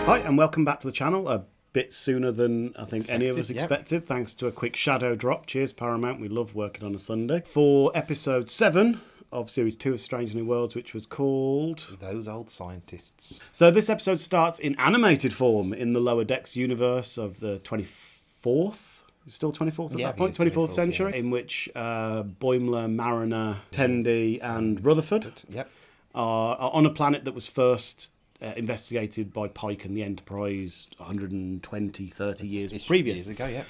Hi, and welcome back to the channel. A bit sooner than I think any of us expected, thanks to a quick shadow drop. Cheers, Paramount. We love working on a Sunday. For episode 7 of Series 2 of Strange New Worlds, which was called... Those Old Scientists. So this episode starts in animated form in the Lower Decks universe of the 24th? Still 24th at that point? 24th century, in which Boimler, Mariner, Tendi and Rutherford are on a planet that was first... investigated by Pike and the Enterprise 120, 30 years previous. Years ago,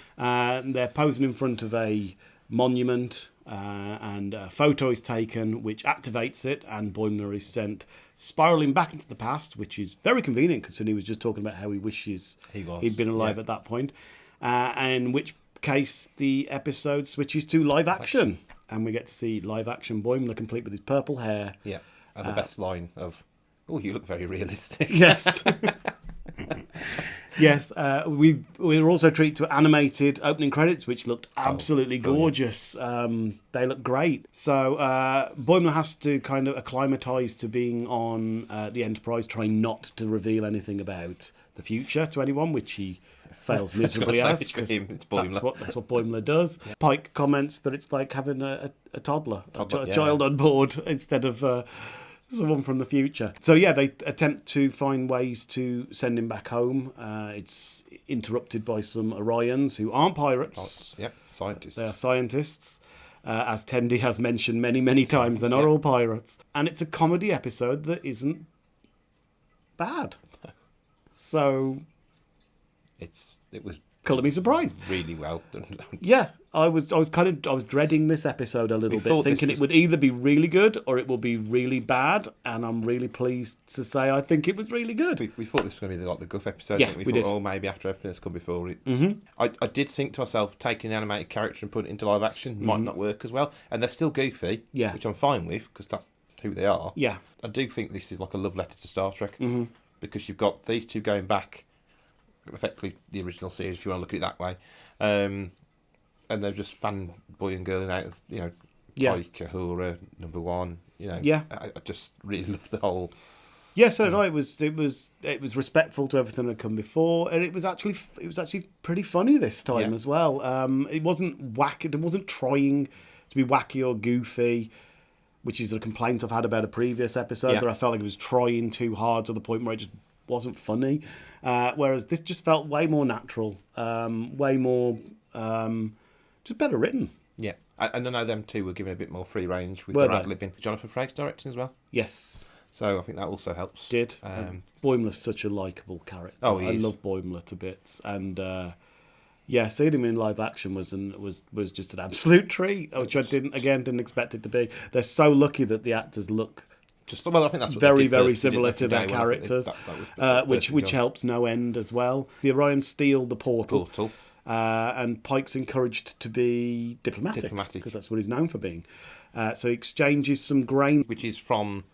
they're posing in front of a monument and a photo is taken which activates it, and Boimler is sent spiralling back into the past, which is very convenient considering he was just talking about how he wishes he'd been alive at that point. In which case the episode switches to live action, and we get to see live action Boimler complete with his purple hair. Yeah, and the best line of... Oh, you look very realistic. Yes. Yes. We were also treated to animated opening credits, which looked absolutely gorgeous. They look great. So Boimler has to kind of acclimatise to being on the Enterprise, trying not to reveal anything about the future to anyone, which he fails miserably as. It's Boimler. That's what Boimler does. Yeah. Pike comments that it's like having a toddler, a child on board instead of... someone from the future. So yeah, they attempt to find ways to send him back home. It's interrupted by some Orions who aren't pirates. Scientists. They are scientists. As Tendi has mentioned many, many times, they're not all pirates. And it's a comedy episode that isn't bad. So... It was... Colour me surprised. Really well done. Yeah, I was dreading this episode a little bit, thinking it would either be really good or it will be really bad, and I'm really pleased to say I think it was really good. We thought this was going to be like the Guff episode. Yeah, we did. Oh, maybe after everything that's come before it. Mm-hmm. I did think to myself, taking an animated character and putting it into live action might not work as well, and they're still goofy, which I'm fine with because that's who they are. Yeah, I do think this is like a love letter to Star Trek because you've got these two going back. Effectively the original series, if you want to look at it that way, and they're just fanboy and girling out of Pike, Uhura, number one. I just really love the whole. Yeah, so did I. It was respectful to everything that had come before, and it was actually pretty funny this time as well. It wasn't wacky. It wasn't trying to be wacky or goofy, which is a complaint I've had about a previous episode that I felt like it was trying too hard to the point where it just wasn't funny. Whereas this just felt way more natural, way more just better written. Yeah. And I know them two were given a bit more free range with their ad-libbing. Jonathan Frakes directing as well. Yes. So I think that also helps. Boimler's such a likeable character. Oh, I love Boimler to bits. And seeing him in live action was just an absolute treat, which I didn't expect it to be. They're so lucky that the actors look... I think that's what very similar to their characters, which helps no end as well. The Orions steal the portal. And Pike's encouraged to be diplomatic because that's what he's known for being. So he exchanges some grain, which is from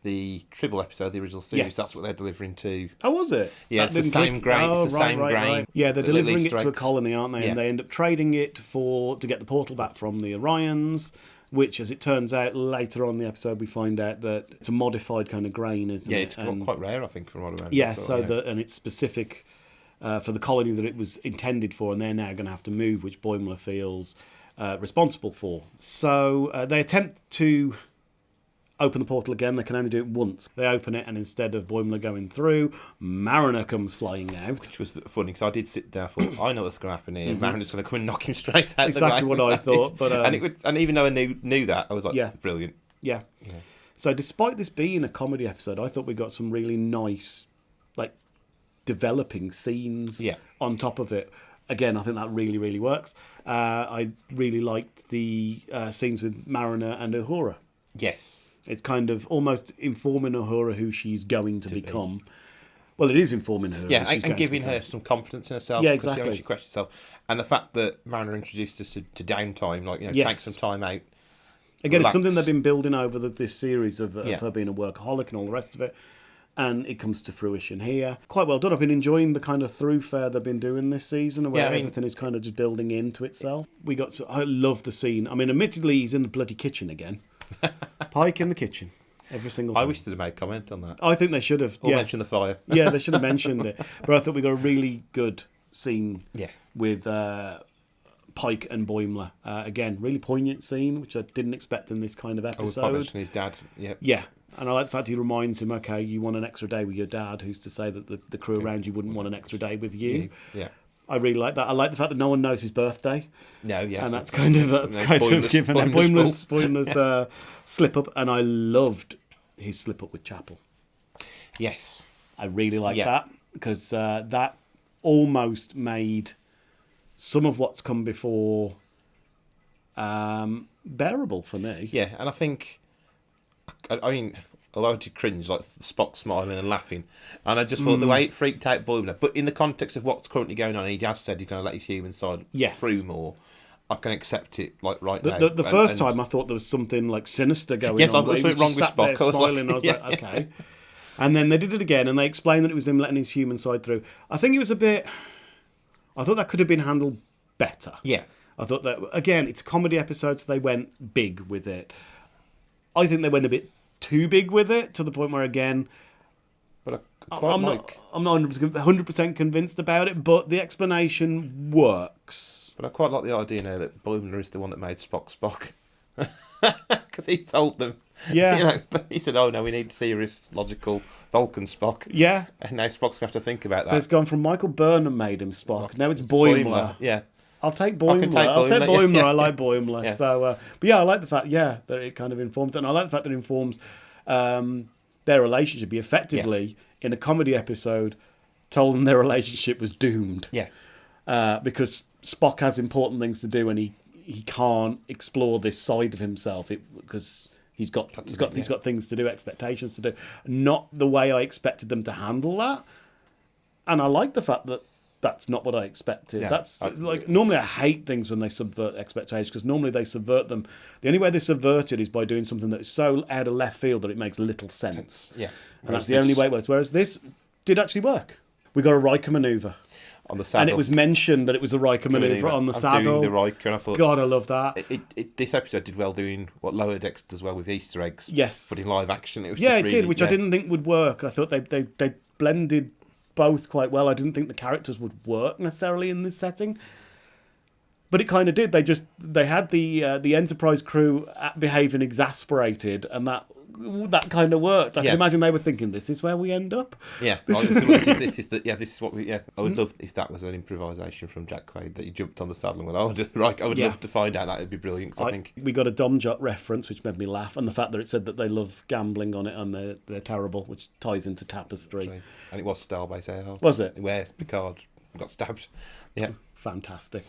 the Tribble episode, the original series. Yes. That's what they're delivering to. Oh, was it? Yeah, it's the same grain. It's the same grain. Right. Yeah, they're delivering it to a colony, aren't they? Yeah. And they end up trading it to get the portal back from the Orions. Which, as it turns out, later on in the episode, we find out that it's a modified kind of grain, isn't it? Yeah, it's quite rare, I think, from what I remember. Yeah, and it's specific for the colony that it was intended for, and they're now going to have to move, which Boimler feels responsible for. So they attempt to open the portal again. They can only do it once. They open it, and instead of Boimler going through, Mariner comes flying out. Which was funny, because I did sit there and thought, I know what's going to happen here. Mariner's going to come and knock him straight out. Exactly what I thought. But and even though I knew that, I was like, brilliant. Yeah. So despite this being a comedy episode, I thought we got some really nice, developing scenes on top of it. Again, I think that really, really works. I really liked the scenes with Mariner and Uhura. Yes. It's kind of almost informing Uhura who she's going to become. Well, it is informing her. Yeah, and giving her some confidence in herself. Yeah, exactly. She questions herself. And the fact that Mariner introduced us to downtime, take some time out. Again, relax. It's something they've been building over this series of her being a workaholic and all the rest of it. And it comes to fruition here. Quite well done. I've been enjoying the kind of throughfare they've been doing this season, where everything is kind of just building into itself. I love the scene. I mean, admittedly, he's in the bloody kitchen again. Pike in the kitchen. Every single time. I wish they'd have made comment on that. I think they should have. Or Yeah. mention the fire. Yeah, they should have mentioned it. But I thought we got a really good scene Yeah. with Pike and Boimler. Again, really poignant scene, which I didn't expect in this kind of With episode. Polish and his dad. Yeah. Yeah, and I like the fact he reminds him, okay, you want an extra day with your dad, who's to say that the crew around you wouldn't want an extra day with you. Yeah. I really like that. I like the fact that no one knows his birthday. No, yes. And that's kind of given a Boimler's slip up, and I loved his slip up with Chapel. Yes. I really like that because that almost made some of what's come before bearable for me. Yeah, and I think, I mean, although I did cringe, like Spock smiling and laughing, and I just thought the way it freaked out Boimler, but in the context of what's currently going on, he has said he's going to let his human side through more. I can accept it like right now. The first time I thought there was something like sinister going on. Yes, I thought something wrong with Spock. I was smiling. I was like, okay. And then they did it again, and they explained that it was him letting his human side through. I think it was a bit. I thought that could have been handled better. Yeah. I thought that again, it's a comedy episode, so they went big with it. I think they went a bit too big with it to the point where again. But I'm not 100% convinced about it, but the explanation works. But I quite like the idea now that Boimler is the one that made Spock. Because he told them. Yeah. You know, he said, oh no, we need serious, logical Vulcan Spock. Yeah. And now Spock's going to have to think about that. So it's gone from Michael Burnham made him Spock. Now it's Boimler. Yeah. I'll take Boimler. I like Boimler. Yeah. So, but yeah, I like the fact, that it kind of informs, and I like the fact that it informs their relationship. He effectively, in a comedy episode, told them their relationship was doomed. Yeah. Because Spock has important things to do, and he can't explore this side of himself because he's got things to do, expectations to do. Not the way I expected them to handle that, and I like the fact that that's not what I expected. Yeah. That's normally I hate things when they subvert expectations because normally they subvert them. The only way they subvert it is by doing something that is so out of left field that it makes little sense. Yeah, and that's the only way it works. Whereas this did actually work. We got a Riker maneuver. On the saddle. And it was mentioned that it was a Riker maneuver on the saddle. Doing the Riker, and I thought, God, I love that. This episode did well doing what Lower Decks does well with Easter eggs. Yes. But in live action, it was it did, which I didn't think would work. I thought they blended both quite well. I didn't think the characters would work necessarily in this setting. But it kind of did. They had the Enterprise crew behaving exasperated, and that kind of worked. I can imagine they were thinking, "This is where we end up." Yeah, this is what we. Yeah, I would love if that was an improvisation from Jack Quaid that he jumped on the saddle and went, "Oh, I would love to find out." That would be brilliant. I think we got a Domjot reference, which made me laugh, and the fact that it said that they love gambling on it and they're terrible, which ties into Tapestry. And it was Starbase AR. Was it? Where Picard got stabbed. Yeah. Fantastic.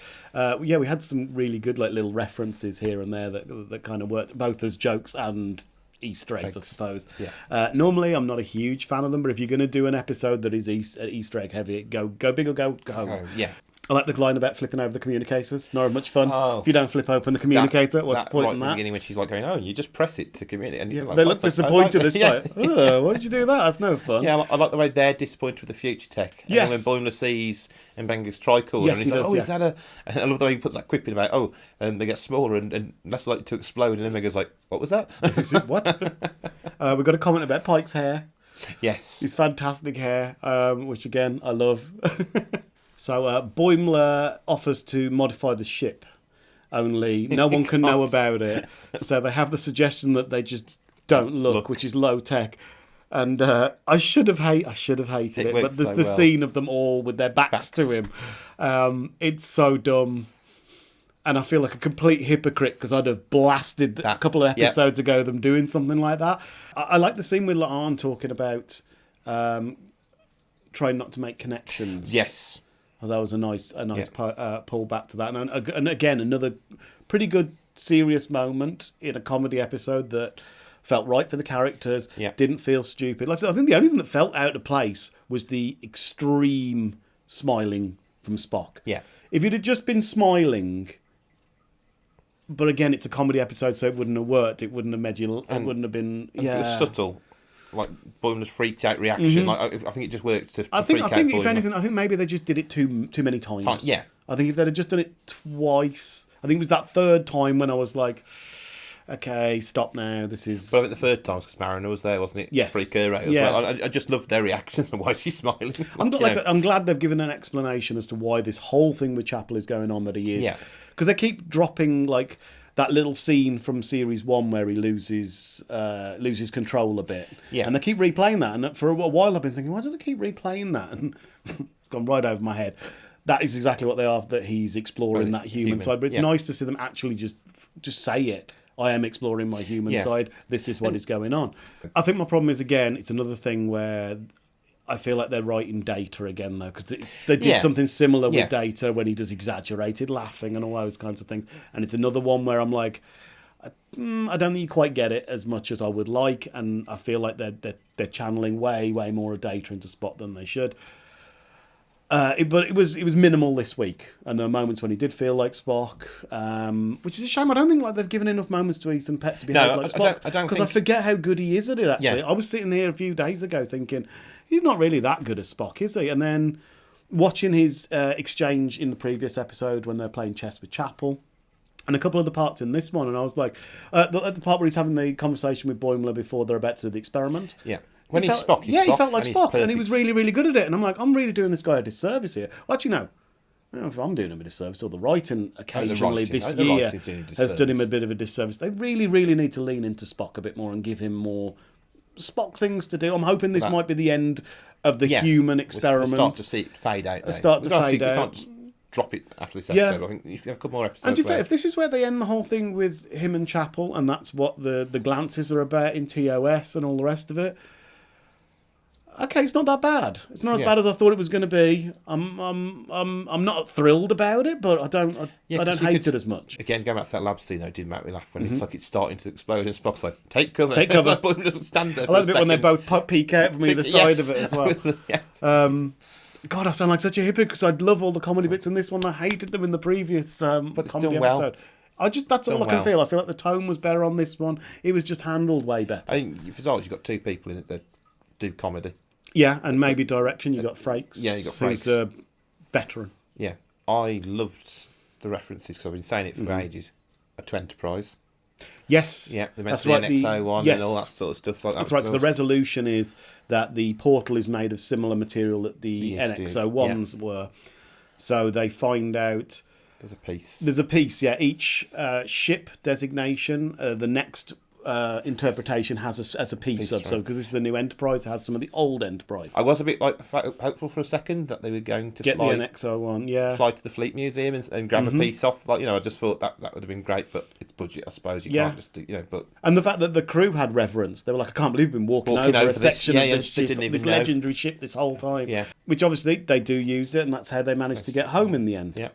We had some really good little references here and there that kind of worked both as jokes and Easter eggs, I suppose. Yeah. Normally, I'm not a huge fan of them, but if you're going to do an episode that is Easter egg heavy, go big or go home. Oh, yeah. I like the line about flipping over the communicators. Not much fun. Oh, if you don't flip open the communicator, what's the point in that? At the beginning when she's like going, you just press it to communicate. And they look disappointed. It's why did you do that? That's no fun. Yeah, I like the way they're disappointed with the future tech. And then when Boimler sees Mbenga's tricorder, and he's like, is that a... And I love the way he puts that quip in about, they get smaller and less likely to explode. And Mbenga's like, what was that? What? We've got a comment about Pike's hair. Yes. His fantastic hair, which again, I love. So Boimler offers to modify the ship, only no one can know about it. So they have the suggestion that they just don't look. Which is low tech. And I should have hated it, but there's the scene of them all with their backs to him. It's so dumb. And I feel like a complete hypocrite because I'd have blasted a couple of episodes ago them doing something like that. I like the scene with La'an talking about trying not to make connections. Yes. That was a nice pull back to that. And again, another pretty good serious moment in a comedy episode that felt right for the characters, didn't feel stupid. Like I said, I think the only thing that felt out of place was the extreme smiling from Spock. Yeah. If it had just been smiling, but again, it's a comedy episode, so it wouldn't have worked. It wouldn't have made you... It wouldn't have been... It was subtle. Like Boimler's freaked out reaction. Like I think it just worked to freak out Boimler. I think if anything, I think maybe they just did it too many times. Yeah. I think if they'd have just done it twice, I think it was that third time when I was like, okay, stop now. This is. But I think the third time was because Mariner was there, wasn't it? Yes. Freak her out as Yeah. well. I just loved their reactions and why she's smiling. I'm glad they've given an explanation as to why this whole thing with Chapel is going on that he is. Yeah. Because they keep dropping like that little scene from series 1 where he loses control a bit. Yeah. And they keep replaying that. And for a while I've been thinking, why do they keep replaying that? And it's gone right over my head. That is exactly what they are, that he's exploring that human side. But it's nice to see them actually just say it. I am exploring my human side. This is what is going on. I think my problem is, again, it's another thing where I feel like they're writing Data again, though, because they did something similar with Data when he does exaggerated laughing and all those kinds of things. And it's another one where I'm like, I don't think you quite get it as much as I would like, and I feel like they're channeling way more of Data into Spock than they should. But it was minimal this week, and there were moments when he did feel like Spock, which is a shame. I don't think like they've given enough moments to Ethan Peck to behave like Spock, because I forget how good he is at it. Actually, I was sitting here a few days ago thinking he's not really that good as Spock, is he? And then watching his exchange in the previous episode when they're playing chess with Chapel, and a couple of the parts in this one, and I was like, at the part where he's having the conversation with Boimler before they're about to do the experiment. Yeah. When he's Spock, Spock, he felt like Spock, and he was really good at it. And I'm like, I'm really doing this guy a disservice here. Well, actually, no. I don't know if I'm doing him a disservice, or the writing occasionally this year has done him a bit of a disservice. They really need to lean into Spock a bit more and give him more Spock things to do. I'm hoping this might be the end of the human experiment. We'll start to see it fade out. We can't just drop it after this episode. I think if you have a couple more episodes. And if this is where they end the whole thing with him and Chapel, and that's what the glances are about in TOS and all the rest of it. Okay, it's not that bad. It's not as bad as I thought it was going to be. I'm not thrilled about it, but I don't hate it as much. Again, going back to that lab scene, though, it did make me laugh when it's like it's starting to explode and Spock's like, take cover. Stand there. I love it when they both peek out from either side of it as well. God, I sound like such a hypocrite because I'd love all the comedy bits in this one. I hated them in the previous but it's comedy done well. episode. That's all I can feel. I feel like the tone was better on this one. It was just handled way better. I think for starters, you've got two people in it that do comedy. Yeah, and maybe direction. You got Frakes. Yeah, you got Frakes. Who's a veteran. Yeah, I loved the references because I've been saying it for ages. To Enterprise. Yes. Yeah, they mentioned the NX-01 and all that sort of stuff. That's right, because the resolution is that the portal is made of similar material that the NX-01s were. So they find out... There's a piece, yeah. Each ship designation, the next interpretation has a piece of. Right. So because this is a new Enterprise, it has some of the old Enterprise. I was a bit hopeful for a second that they were going to get the NX-01, fly to the Fleet Museum and grab a piece off. I just thought that would have been great, but it's budget, I suppose. You can't just do, but. And the fact that the crew had reverence, they were like, I can't believe we've been walking over a section of this ship, this legendary ship this whole time. Yeah. Which obviously they do use it, and that's how they managed to get home in the end. Yeah.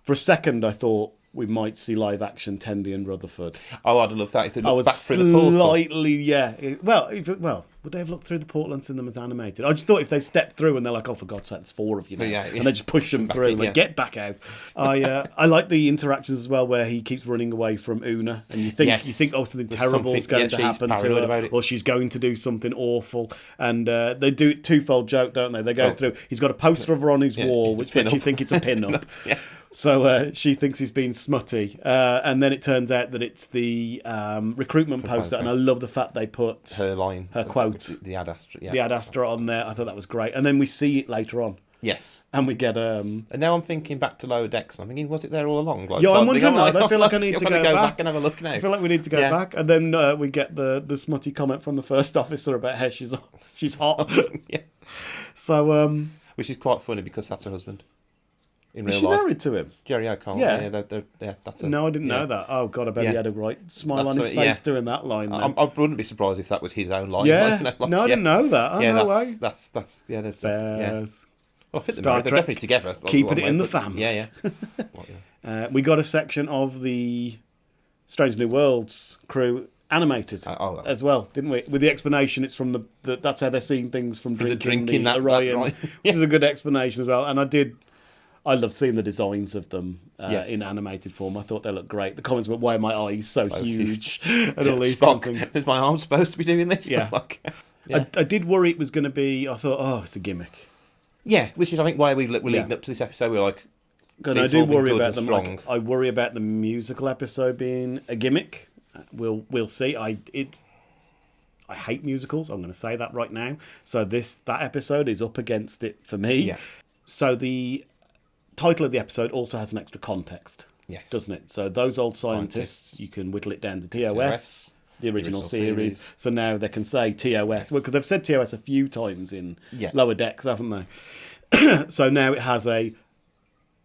For a second, I thought we might see live action Tendi and Rutherford. Oh, I'd love that if they looked back through the portal. Slightly, yeah. Well, would they have looked through the portal and seen them as animated? I just thought if they stepped through and they're like, oh, for God's sake, it's four of you now. And they just push them through and get back out. I like the interactions as well where he keeps running away from Una and you think oh, something terrible is going to happen to her or she's going to do something awful. And they do it twofold joke, don't they? They go through, he's got a poster of her on his wall which makes you think it's a pin-up. So she thinks he's been smutty. And then it turns out that it's the recruitment poster. And I love the fact they put her quote, the Ad Astra, the Ad Astra on there. I thought that was great. And then we see it later on. Yes. And we get... And now I'm thinking back to Lower Decks. And I'm thinking, was it there all along? Like, I'm wondering that. I feel like I need to go back and have a look now. I feel like we need to go back. And then we get the smutty comment from the first officer about how she's hot. Yeah. So... which is quite funny because that's her husband. Is she married to him? Jerry O'Connell. Yeah. That's No, I didn't know that. Oh, God, I bet he had a right smile on his face doing that line. I wouldn't be surprised if that was his own line. Yeah. No, I didn't know that. Oh, no way. That's Bears. Well, I think they're definitely together. Keeping it in the family. Yeah. We got a section of the Strange New Worlds crew animated as well, didn't we? With the explanation, it's from that's how they're seeing things from drinking the Orion, which is a good explanation as well. And I love seeing the designs of them in animated form. I thought they looked great. The comments about why are my eyes so huge and all these things. Is my arm supposed to be doing this? Yeah. I did worry it was going to be. I thought, it's a gimmick. Yeah, which is I think why we're leading up to this episode. We're like, Because I these do have all been worry good about and them. strong. I worry about the musical episode being a gimmick. We'll see. I hate musicals. I'm going to say that right now. So that episode is up against it for me. Yeah. So the title of the episode also has an extra context. Yes. Doesn't it? So those old scientists, you can whittle it down to TOS, the original series. So now they can say TOS. Yes. Well, because they've said TOS a few times in Yeah. Lower Decks, haven't they? So now it has a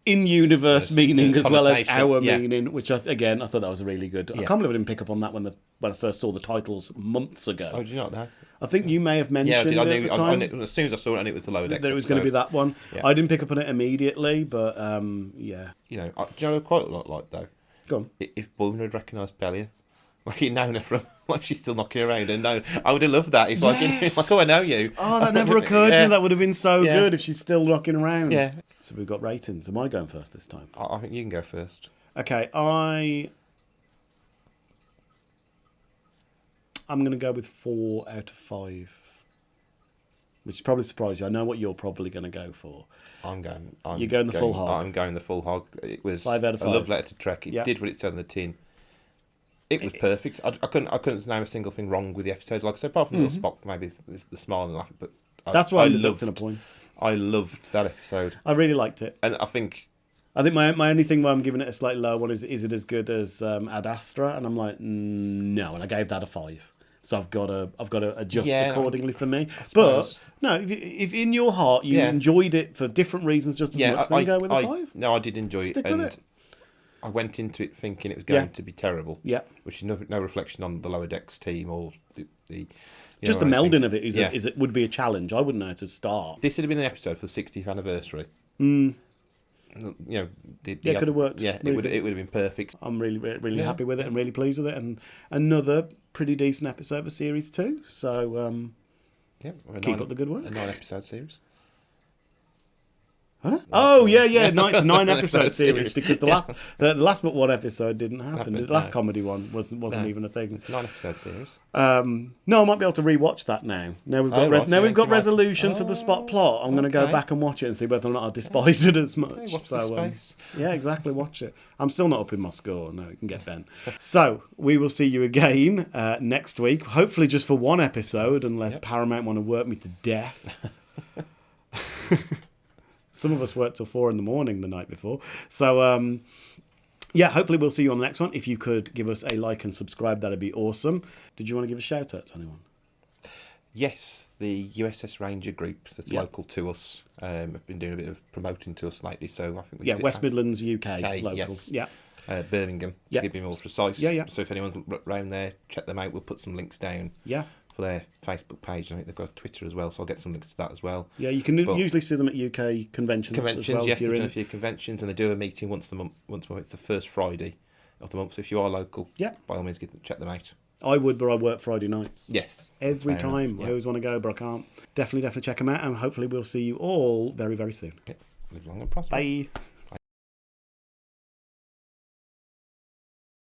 in-universe meaning as well as our meaning, which I thought that was really good. I can't believe I didn't pick up on that when I first saw the titles months ago. Oh, did you not know? I think you may have mentioned I it knew, at the time. as soon as I saw it, I knew it was the Lower Decks That it was going to be that one. Yeah. I didn't pick up on it immediately, but yeah. You know, do you know quite a lot like though? Go on. If Boone had recognised Belia, like he'd known her from, like she's still knocking around and known. I would have loved that. If Yes. like, oh, I know you. Oh, that never occurred to me. That would have been so Yeah. good if she's still rocking around. Yeah. So we've got ratings. Am I going first this time? I think you can go first. Okay, I'm going to go with 4 out of 5. Which probably surprised you. I know what you're probably going to go for. You're going the full hog. I'm going the full hog. It was 5 out of 5. A love letter to Trek. It did what it said on the tin. It was perfect. I couldn't name a single thing wrong with the episode. Like I said, apart from the little Spock, maybe the smile and laugh. But That's why I loved in a point. I loved that episode, I really liked it. and I think my only thing why I'm giving it a slightly lower one is it as good as Ad Astra? And I'm like, no, and I gave that a 5. So I've got to adjust accordingly for me. But no, if in your heart you enjoyed it for different reasons just as much, then go with a 5. No, I did enjoy Stick it, with and it. I went into it thinking it was going to be terrible. Yeah, which is no reflection on the Lower Decks team or the just the melding of it it would be a challenge. I wouldn't know how to start. This would have been an episode for the 60th anniversary. Mm. You know, it could have worked. Yeah, it would have been perfect. I'm really happy with it and really pleased with it, and another pretty decent episode for series 2. So keep up the good work. A 9-episode series. Huh? Oh yeah, it's a 9-episode series because the last but one episode didn't happen. The last comedy one wasn't even a thing. It's a 9-episode series. No, I might be able to rewatch that now. Now we've got resolution to the Spot plot. I'm going to go back and watch it and see whether or not I despise it as much. Watch the space. Yeah, exactly. Watch it. I'm still not up in my score. No, it can get bent. So we will see you again next week. Hopefully, just for one episode, unless Paramount want to work me to death. Some of us worked till 4 a.m. the night before. So, hopefully we'll see you on the next one. If you could give us a like and subscribe, that'd be awesome. Did you want to give a shout out to anyone? Yes, the USS Ranger group that's local to us have been doing a bit of promoting to us lately. So I think West Midlands, UK local. Yes. Yeah. Birmingham, to be more precise. Yeah. So if anyone's around there, check them out. We'll put some links down. Yeah. For their Facebook page. I think they've got Twitter as well, so I'll get some links to that as well. Yeah, you can usually see them at UK conventions as well. Yes, they've done a few conventions, and they do a meeting once a month. It's the first Friday of the month. So if you are local, by all means, check them out. I would, but I work Friday nights. Yes, every time. I always want to go, but I can't. Definitely check them out, and hopefully we'll see you all very, very soon. Live long and prosper. Bye.